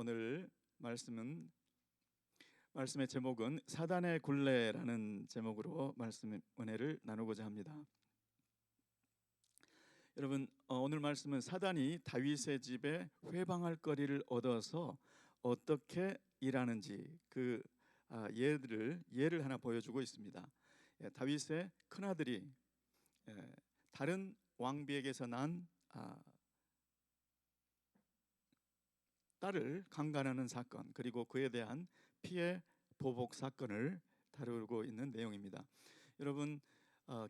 오늘 말씀의 제목은 사단의 굴레라는 제목으로 말씀 은혜를 나누고자 합니다. 여러분, 오늘 말씀은 사단이 다윗의 집에 회방할 거리를 얻어서 어떻게 일하는지 예를 하나 보여주고 있습니다. 다윗의 큰아들이 다른 왕비에게서 난 딸을 강간하는 사건, 그리고 그에 대한 피해 보복 사건을 다루고 있는 내용입니다. 여러분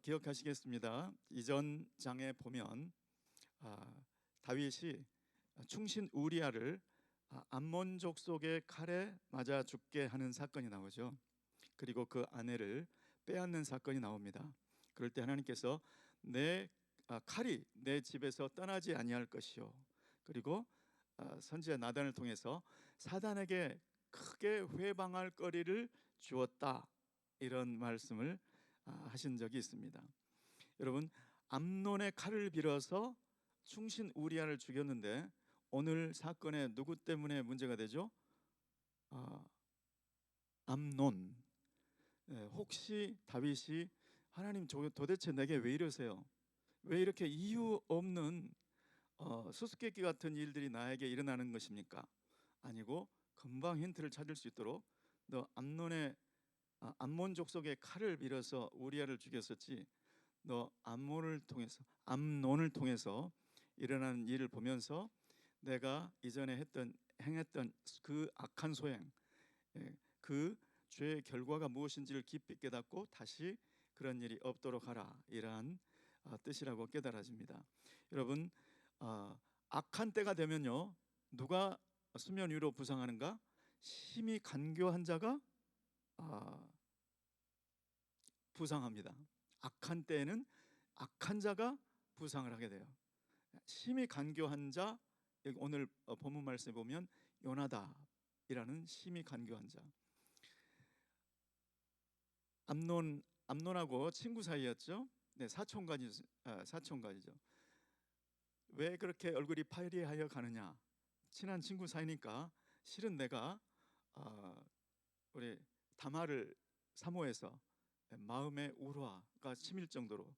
기억하시겠습니다. 이전 장에 보면 다윗이 충신 우리아를 암몬 족속의 칼에 맞아 죽게 하는 사건이 나오죠. 그리고 그 아내를 빼앗는 사건이 나옵니다. 그럴 때 하나님께서 내 칼이 내 집에서 떠나지 아니할 것이요, 그리고 선지자 나단을 통해서 사단에게 크게 회방할 거리를 주었다, 이런 말씀을 하신 적이 있습니다. 여러분, 암논의 칼을 빌어서 충신 우리아를 죽였는데 오늘 사건에 누구 때문에 문제가 되죠? 암논. 혹시 다윗이 하나님 도대체 내게 왜 이러세요? 왜 이렇게 이유 없는 수수께끼 같은 일들이 나에게 일어나는 것입니까? 아니고 금방 힌트를 찾을 수 있도록 너 암몬 족속의 칼을 빌어서 우리아를 죽였었지, 너 암논을 통해서 일어나는 일을 보면서 내가 이전에 행했던 그 악한 소행, 그 죄의 결과가 무엇인지를 깊이 깨닫고 다시 그런 일이 없도록 하라, 이러한 뜻이라고 깨달아집니다. 여러분, 악한 때가 되면요, 누가 수면 위로 부상하는가? 심히 간교한 자가 부상합니다. 악한 때에는 악한 자가 부상을 하게 돼요. 심히 간교한 자, 여기 오늘 본문 말씀에 보면 요나답이라는 심히 간교한 자. 암논하고 친구 사이였죠. 네, 사촌간이죠. 왜 그렇게 얼굴이 파리하여 가느냐? 친한 친구 사이니까 실은 내가 우리 다말을 사모해서 마음의 울화가 치밀 정도로,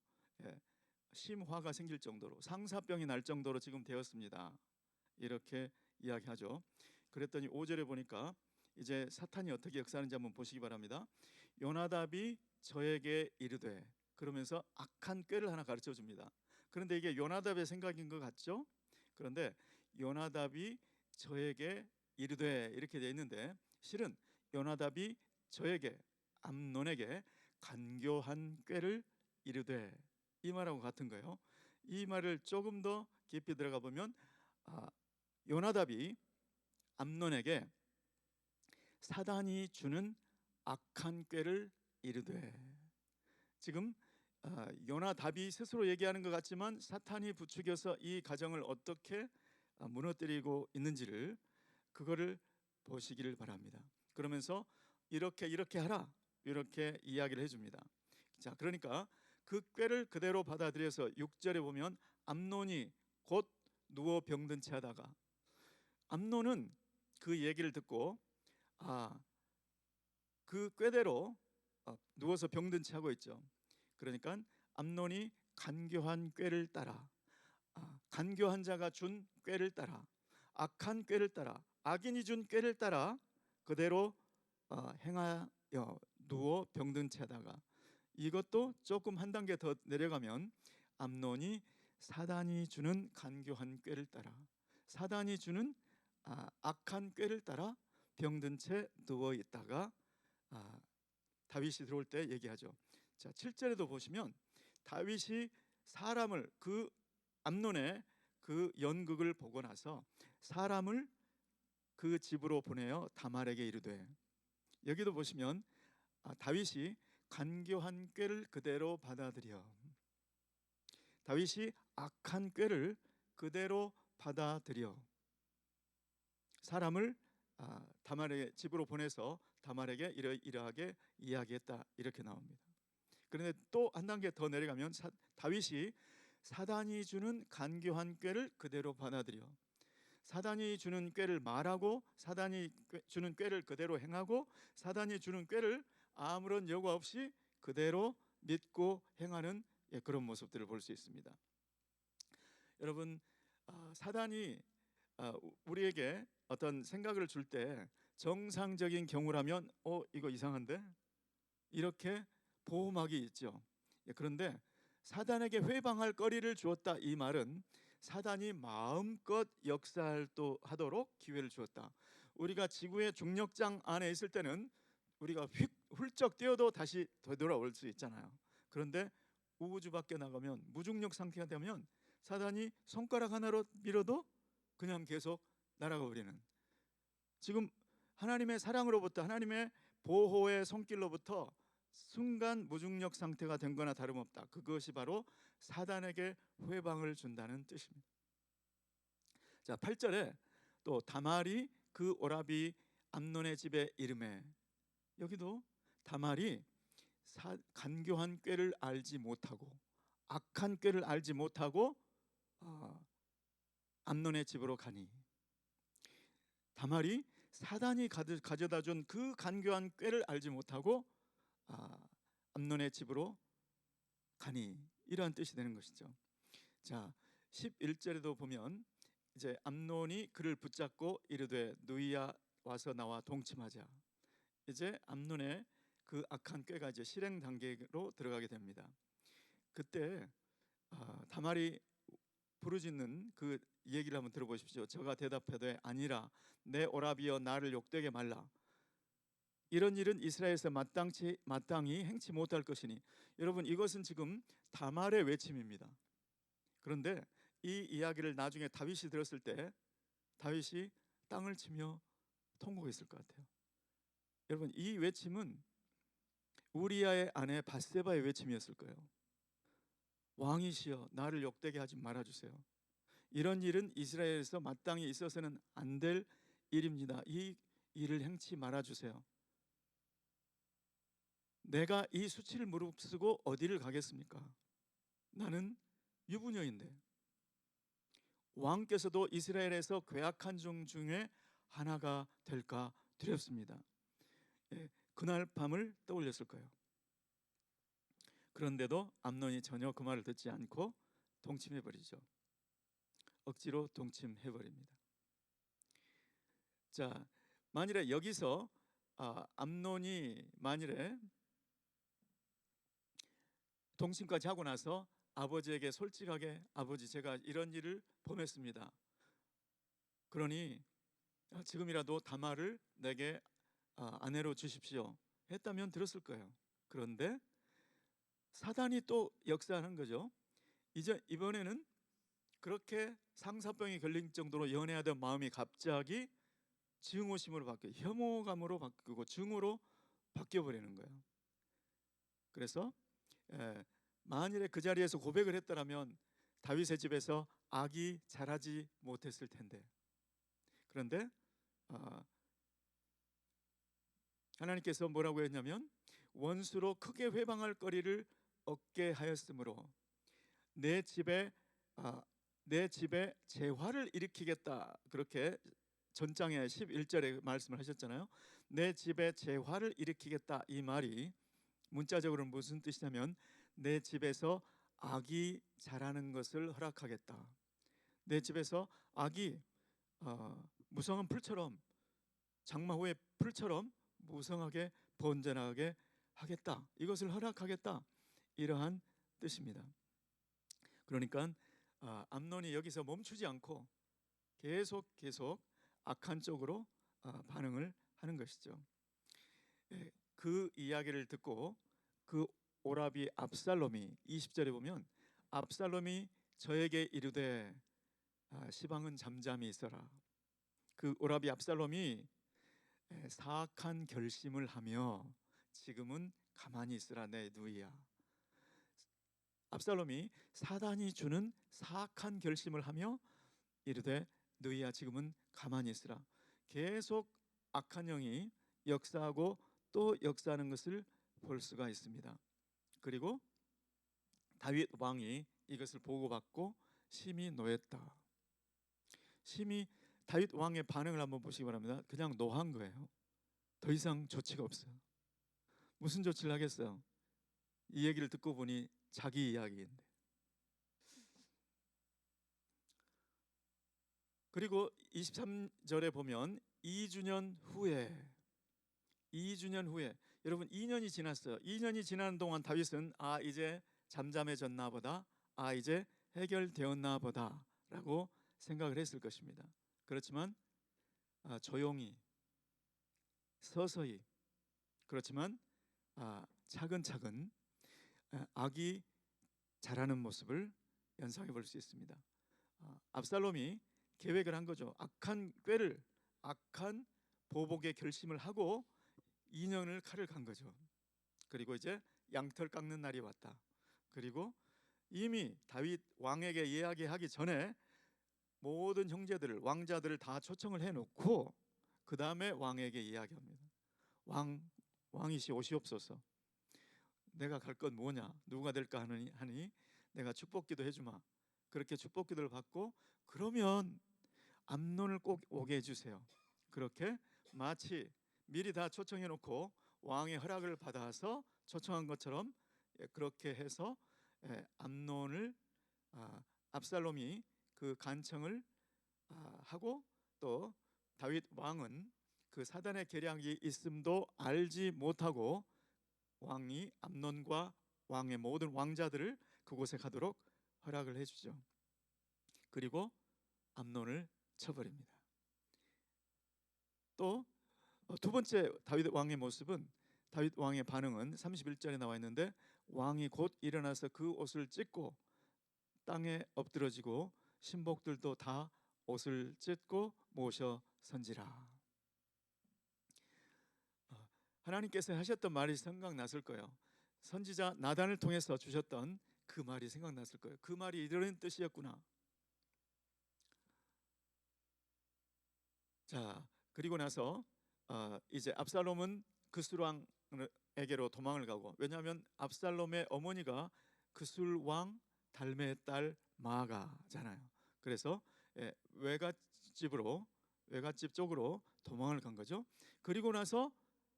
심화가 생길 정도로, 상사병이 날 정도로 지금 되었습니다, 이렇게 이야기하죠. 그랬더니 5절에 보니까 이제 사탄이 어떻게 역사하는지 한번 보시기 바랍니다. 요나답이 저에게 이르되, 그러면서 악한 꾀를 하나 가르쳐 줍니다. 그런데 이게 요나답의 생각인 것 같죠? 그런데 요나답이 저에게 이르되 이렇게 되어 있는데, 실은 요나답이 저에게, 암논에게 간교한 꾀를 이르되, 이 말하고 같은 거예요. 이 말을 조금 더 깊이 들어가 보면 요나답이 암논에게 사단이 주는 악한 꾀를 이르되, 지금 요나답이 스스로 얘기하는 것 같지만 사탄이 부추겨서 이 가정을 어떻게 무너뜨리고 있는지를, 그거를 보시기를 바랍니다. 그러면서 이렇게 하라, 이렇게 이야기를 해줍니다. 자, 그러니까 그 꾀를 그대로 받아들여서 6절에 보면 암논이 곧 누워 병든 채 하다가, 암논은 그 얘기를 듣고 그 꾀대로 누워서 병든 채 하고 있죠. 그러니까 암논이 간교한 꾀를 따라, 간교한 자가 준 꾀를 따라, 악한 꾀를 따라, 악인이 준 꾀를 따라 그대로 행하여 누워 병든 채 하다가, 이것도 조금 한 단계 더 내려가면 암논이 사단이 주는 간교한 꾀를 따라, 사단이 주는 악한 꾀를 따라 병든 채 누워 있다가 다윗이 들어올 때 얘기하죠. 자, 7절에도 보시면 다윗이 사람을, 그 암논의 그 연극을 보고 나서 사람을 그 집으로 보내어 다말에게 이르되, 여기도 보시면 다윗이 간교한 꾀를 그대로 받아들여, 다윗이 악한 꾀를 그대로 받아들여 사람을 다말의 집으로 보내서 다말에게 이러하게 이야기했다, 이렇게 나옵니다. 그런데 또 한 단계 더 내려가면 다윗이 사단이 주는 간교한 꾀를 그대로 받아들여 사단이 주는 꾀를 말하고 사단이 주는 꾀를 그대로 행하고 사단이 주는 꾀를 아무런 여과 없이 그대로 믿고 행하는 그런 모습들을 볼 수 있습니다. 여러분, 사단이 우리에게 어떤 생각을 줄 때 정상적인 경우라면 이거 이상한데? 이렇게 보호막이 있죠. 그런데 사단에게 회방할 거리를 주었다, 이 말은 사단이 마음껏 역사하도록 기회를 주었다. 우리가 지구의 중력장 안에 있을 때는 우리가 훌쩍 뛰어도 다시 되돌아올 수 있잖아요. 그런데 우주 밖에 나가면, 무중력 상태가 되면 사단이 손가락 하나로 밀어도 그냥 계속 날아가 버리는, 지금 하나님의 사랑으로부터, 하나님의 보호의 손길로부터 순간 무중력 상태가 된 거나 다름없다. 그것이 바로 사단에게 회방을 준다는 뜻입니다. 자, 8절에 또 다말이 그 오라비 암논의 집에 이르매, 여기도 다말이 간교한 꾀를 알지 못하고 악한 꾀를 알지 못하고 암논의 집으로 가니, 다말이 사단이 가져다 준 그 간교한 꾀를 알지 못하고 암논의 집으로 가니, 이러한 뜻이 되는 것이죠. 자, 11절에도 보면 이제 암논이 그를 붙잡고 이르되 누이야 와서 나와 동침하자. 이제 암논의 그 악한 꾀가 이제 실행 단계로 들어가게 됩니다. 그때 다말이 부르짖는 그 얘기를 한번 들어보십시오. 저가 대답하되 아니라 내 오라비여 나를 욕되게 말라. 이런 일은 이스라엘에서 마땅히 행치 못할 것이니. 여러분, 이것은 지금 다말의 외침입니다. 그런데 이 이야기를 나중에 다윗이 들었을 때 다윗이 땅을 치며 통곡했을 것 같아요. 여러분, 이 외침은 우리아의 아내 밧세바의 외침이었을 거예요. 왕이시여 나를 욕되게 하지 말아주세요. 이런 일은 이스라엘에서 마땅히 있어서는 안 될 일입니다. 이 일을 행치 말아주세요. 내가 이 수치를 무릅쓰고 어디를 가겠습니까? 나는 유부녀인데. 왕께서도 이스라엘에서 괴악한 종 중에 하나가 될까 두렵습니다. 그날 밤을 떠올렸을 거예요. 그런데도 암논이 전혀 그 말을 듣지 않고 동침해버리죠. 억지로 동침해버립니다. 자, 만일에 여기서 암논이 만일에 동침까지 하고 나서 아버지에게 솔직하게 아버지 제가 이런 일을 범했습니다. 그러니 지금이라도 다말을 내게 아내로 주십시오 했다면 들었을 거예요. 그런데 사단이 또 역사하는 거죠. 이제 이번에는 그렇게 상사병이 걸린 정도로 연애하던 마음이 갑자기 증오심으로 바뀌어 혐오감으로 바뀌고 증오로 바뀌어버리는 거예요. 그래서 만일에 그 자리에서 고백을 했더라면 다윗의 집에서 악이 자라지 못했을 텐데, 그런데 하나님께서 뭐라고 했냐면 원수로 크게 회방할 거리를 얻게 하였으므로 내 집에 재화를 일으키겠다. 그렇게 전장의 11절에 말씀을 하셨잖아요. 내 집에 재화를 일으키겠다. 이 말이 문자적으로는 무슨 뜻이냐면 내 집에서 악이 자라는 것을 허락하겠다. 내 집에서 악이 무성한 풀처럼, 장마 후의 풀처럼 무성하게 번져나가게 하겠다. 이것을 허락하겠다. 이러한 뜻입니다. 그러니까 암논이 여기서 멈추지 않고 계속 악한 쪽으로 반응을 하는 것이죠. 그 이야기를 듣고 그 오라비 압살롬이 20절에 보면 압살롬이 저에게 이르되 시방은 잠잠히 있어라. 그 오라비 압살롬이 사악한 결심을 하며 지금은 가만히 있으라 내 누이야. 압살롬이 사단이 주는 사악한 결심을 하며 이르되 누이야 지금은 가만히 있으라. 계속 악한 영이 역사하고 또 역사하는 것을 볼 수가 있습니다. 그리고 다윗 왕이 이것을 보고받고 심히 노했다. 심히 다윗 왕의 반응을 한번 보시기 바랍니다. 그냥 노한 거예요. 더 이상 조치가 없어요. 무슨 조치를 하겠어요? 이 얘기를 듣고 보니 자기 이야기인데. 그리고 23절에 보면 2주년 후에 여러분 2년이 지났어요. 2년이 지난 동안 다윗은 이제 잠잠해졌나 보다, 이제 해결되었나 보다라고 생각을 했을 것입니다. 그렇지만 조용히 서서히, 그렇지만 차근차근 악이 자라는 모습을 연상해 볼 수 있습니다. 압살롬이 계획을 한 거죠. 악한 보복의 결심을 하고 2년을 칼을 간 거죠. 그리고 이제 양털 깎는 날이 왔다. 그리고 이미 다윗 왕에게 이야기하기 전에 모든 형제들을, 왕자들을 다 초청을 해놓고 그 다음에 왕에게 이야기합니다. 왕이시 오시옵소서. 내가 갈 건 뭐냐, 누가 될까 하니 내가 축복기도 해주마. 그렇게 축복기도를 받고, 그러면 암논을 꼭 오게 해주세요. 그렇게 마치 미리 다 초청해 놓고 왕의 허락을 받아서 초청한 것처럼 그렇게 해서 암논을 압살롬이 그 간청을 하고, 또 다윗 왕은 그 사단의 계략이 있음도 알지 못하고 왕이 암논과 왕의 모든 왕자들을 그곳에 가도록 허락을 해주죠. 그리고 암논을 쳐버립니다. 또 두 번째 다윗 왕의 모습은, 다윗 왕의 반응은 31절에 나와 있는데, 왕이 곧 일어나서 그 옷을 찢고 땅에 엎드러지고 신복들도 다 옷을 찢고 모셔 선지라. 하나님께서 하셨던 말이 생각났을 거예요. 선지자 나단을 통해서 주셨던 그 말이 생각났을 거예요. 그 말이 이런 뜻이었구나. 자, 그리고 나서 이제 압살롬은 그술 왕에게로 도망을 가고, 왜냐하면 압살롬의 어머니가 그술 왕 달메의 딸 마아가잖아요. 그래서 외갓집 쪽으로 도망을 간 거죠. 그리고 나서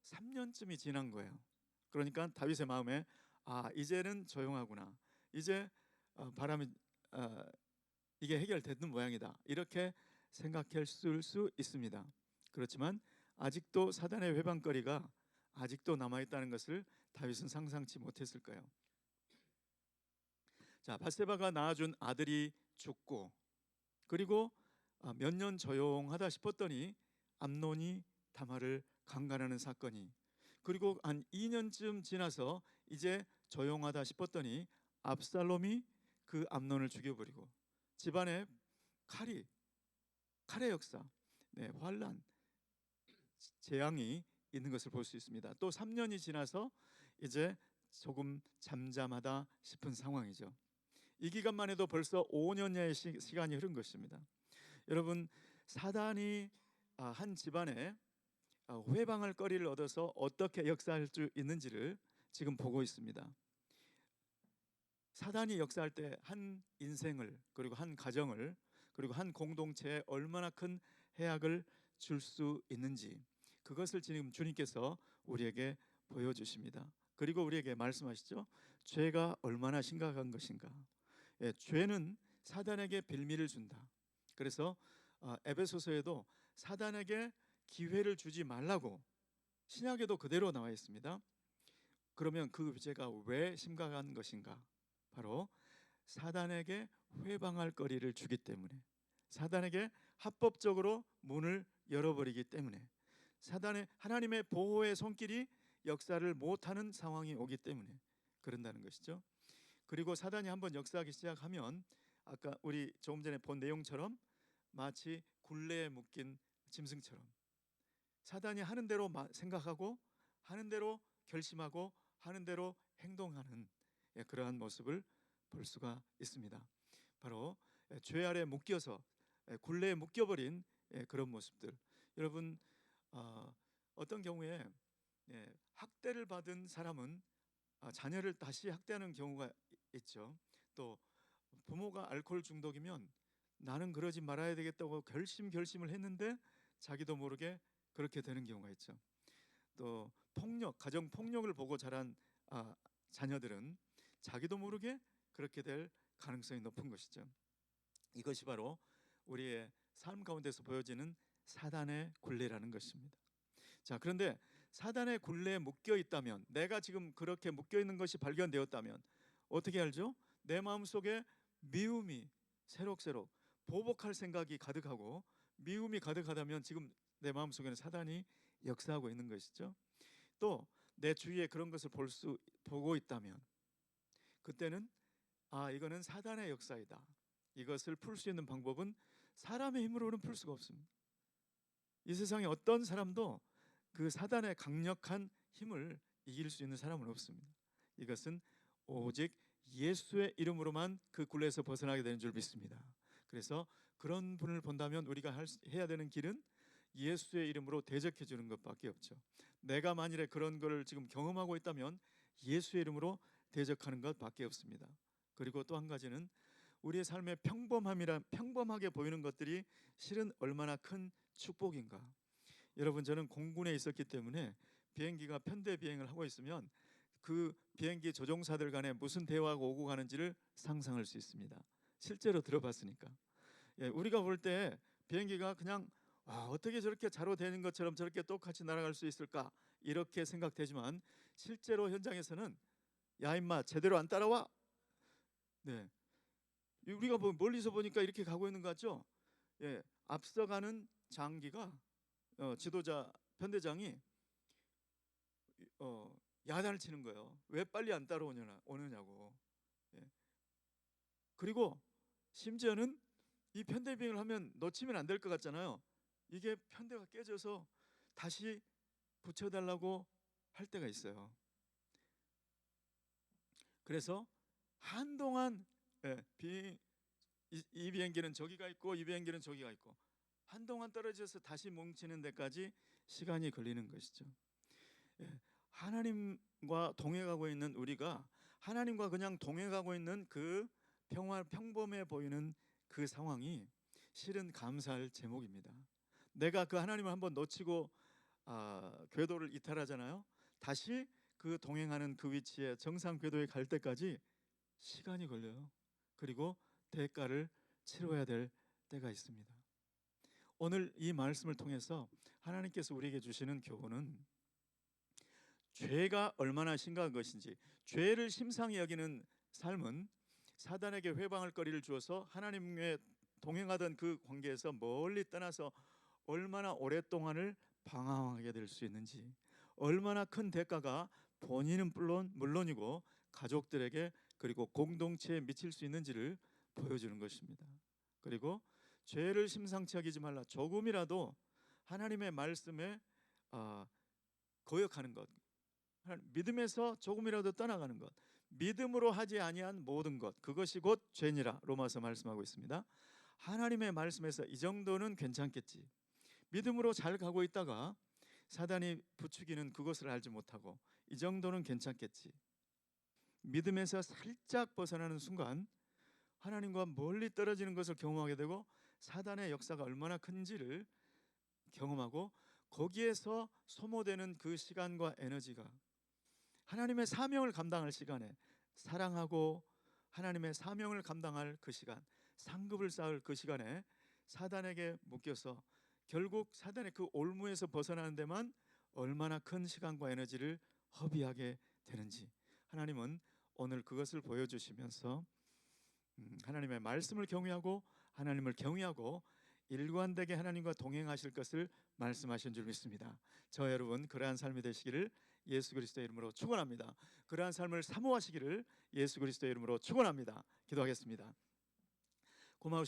3년쯤이 지난 거예요. 그러니까 다윗의 마음에 이제는 조용하구나, 이제 바람이 이게 해결되는 모양이다, 이렇게 생각했을 수 있습니다. 그렇지만 아직도 사단의 회방거리가 아직도 남아있다는 것을 다윗은 상상치 못했을 거예요. 자, 밧세바가 낳아준 아들이 죽고, 그리고 몇 년 조용하다 싶었더니 암논이 다말을 강간하는 사건이, 그리고 한 2년쯤 지나서 이제 조용하다 싶었더니 압살롬이 그 암논을 죽여버리고, 집안에 칼의 역사, 환란, 재앙이 있는 것을 볼 수 있습니다. 또 3년이 지나서 이제 조금 잠잠하다 싶은 상황이죠. 이 기간만 해도 벌써 5년여의 시간이 흐른 것입니다. 여러분, 사단이 한 집안에 회방할 거리를 얻어서 어떻게 역사할 수 있는지를 지금 보고 있습니다. 사단이 역사할 때 한 인생을, 그리고 한 가정을, 그리고 한 공동체에 얼마나 큰 해악을 줄 수 있는지, 그것을 지금 주님께서 우리에게 보여주십니다. 그리고 우리에게 말씀하시죠. 죄가 얼마나 심각한 것인가. 죄는 사단에게 빌미를 준다. 그래서 에베소서에도 사단에게 기회를 주지 말라고 신약에도 그대로 나와 있습니다. 그러면 그 죄가 왜 심각한 것인가? 바로 사단에게 회방할 거리를 주기 때문에, 사단에게 합법적으로 문을 열어버리기 때문에, 하나님의 보호의 손길이 역사를 못하는 상황이 오기 때문에 그런다는 것이죠. 그리고 사단이 한번 역사하기 시작하면 아까 우리 조금 전에 본 내용처럼 마치 굴레에 묶인 짐승처럼 사단이 하는 대로 생각하고, 하는 대로 결심하고, 하는 대로 행동하는 그러한 모습을 볼 수가 있습니다. 바로 죄 아래 묶여서 굴레에 묶여버린 그런 모습들. 여러분, 어떤 경우에 학대를 받은 사람은 자녀를 다시 학대하는 경우가 있죠. 또 부모가 알코올 중독이면 나는 그러지 말아야 되겠다고 결심을 했는데 자기도 모르게 그렇게 되는 경우가 있죠. 또 폭력, 가정 폭력을 보고 자란 자녀들은 자기도 모르게 그렇게 될 가능성이 높은 것이죠. 이것이 바로 우리의 삶 가운데서 보여지는 사단의 굴레라는 것입니다. 자, 그런데 사단의 굴레에 묶여 있다면, 내가 지금 그렇게 묶여 있는 것이 발견되었다면 어떻게 알죠? 내 마음속에 미움이 새록새록 보복할 생각이 가득하고 미움이 가득하다면 지금 내 마음속에는 사단이 역사하고 있는 것이죠. 또 내 주위에 그런 것을 보고 있다면 그때는 이거는 사단의 역사이다. 이것을 풀 수 있는 방법은 사람의 힘으로는 풀 수가 없습니다. 이 세상에 어떤 사람도 그 사단의 강력한 힘을 이길 수 있는 사람은 없습니다. 이것은 오직 예수의 이름으로만 그 굴레에서 벗어나게 되는 줄 믿습니다. 그래서 그런 분을 본다면 우리가 해야 되는 길은 예수의 이름으로 대적해 주는 것밖에 없죠. 내가 만일에 그런 걸 지금 경험하고 있다면 예수의 이름으로 대적하는 것밖에 없습니다. 그리고 또 한 가지는 우리의 삶의 평범하게 보이는 것들이 실은 얼마나 큰 축복인가. 여러분, 저는 공군에 있었기 때문에 비행기가 편대 비행을 하고 있으면 그 비행기 조종사들 간에 무슨 대화가 오고 가는지를 상상할 수 있습니다. 실제로 들어봤으니까. 우리가 볼 때 비행기가 그냥 어떻게 저렇게 자로 되는 것처럼 저렇게 똑같이 날아갈 수 있을까 이렇게 생각되지만 실제로 현장에서는 야 임마 제대로 안 따라와. 네, 우리가 멀리서 보니까 이렇게 가고 있는 것 같죠. 앞서가는 장기가 지도자 편대장이 야단을 치는 거예요. 왜 빨리 안 오느냐고. 그리고 심지어는 이 편대 비행을 하면 놓치면 안 될 것 같잖아요. 이게 편대가 깨져서 다시 붙여달라고 할 때가 있어요. 그래서 한동안 이 비행기는 저기가 있고 이 비행기는 저기가 있고 한동안 떨어져서 다시 뭉치는 데까지 시간이 걸리는 것이죠. 하나님과 동행하고 있는 우리가 하나님과 그냥 동행하고 있는 그 평범해 보이는 그 상황이 실은 감사할 제목입니다. 내가 그 하나님을 한번 놓치고 궤도를 이탈하잖아요. 다시 그 동행하는 그 위치에 정상 궤도에 갈 때까지 시간이 걸려요. 그리고 대가를 치러야 될 때가 있습니다. 오늘 이 말씀을 통해서 하나님께서 우리에게 주시는 교훈은 죄가 얼마나 심각한 것인지, 죄를 심상히 여기는 삶은 사단에게 회방할 거리를 주어서 하나님과 동행하던 그 관계에서 멀리 떠나서 얼마나 오랫동안을 방황하게 될 수 있는지, 얼마나 큰 대가가 본인은 물론이고 가족들에게 그리고 공동체에 미칠 수 있는지를 보여주는 것입니다. 그리고 죄를 심상치 여기지 말라. 조금이라도 하나님의 말씀에 거역하는 것, 믿음에서 조금이라도 떠나가는 것, 믿음으로 하지 아니한 모든 것, 그것이 곧 죄니라 로마서 말씀하고 있습니다. 하나님의 말씀에서 이 정도는 괜찮겠지, 믿음으로 잘 가고 있다가 사단이 부추기는 그것을 알지 못하고 이 정도는 괜찮겠지, 믿음에서 살짝 벗어나는 순간 하나님과 멀리 떨어지는 것을 경험하게 되고 사단의 역사가 얼마나 큰지를 경험하고 거기에서 소모되는 그 시간과 에너지가 하나님의 사명을 감당할 시간에, 사랑하고 하나님의 사명을 감당할 그 시간, 상급을 쌓을 그 시간에 사단에게 묶여서 결국 사단의 그 올무에서 벗어나는 데만 얼마나 큰 시간과 에너지를 허비하게 되는지 하나님은 오늘 그것을 보여주시면서 하나님의 말씀을 경외하고 하나님을 경외하고 일관되게 하나님과 동행하실 것을 말씀하신 줄 믿습니다. 저 여러분 그러한 삶이 되시기를 예수 그리스도의 이름으로 축원합니다. 그러한 삶을 사모하시기를 예수 그리스도의 이름으로 축원합니다. 기도하겠습니다. 고마우신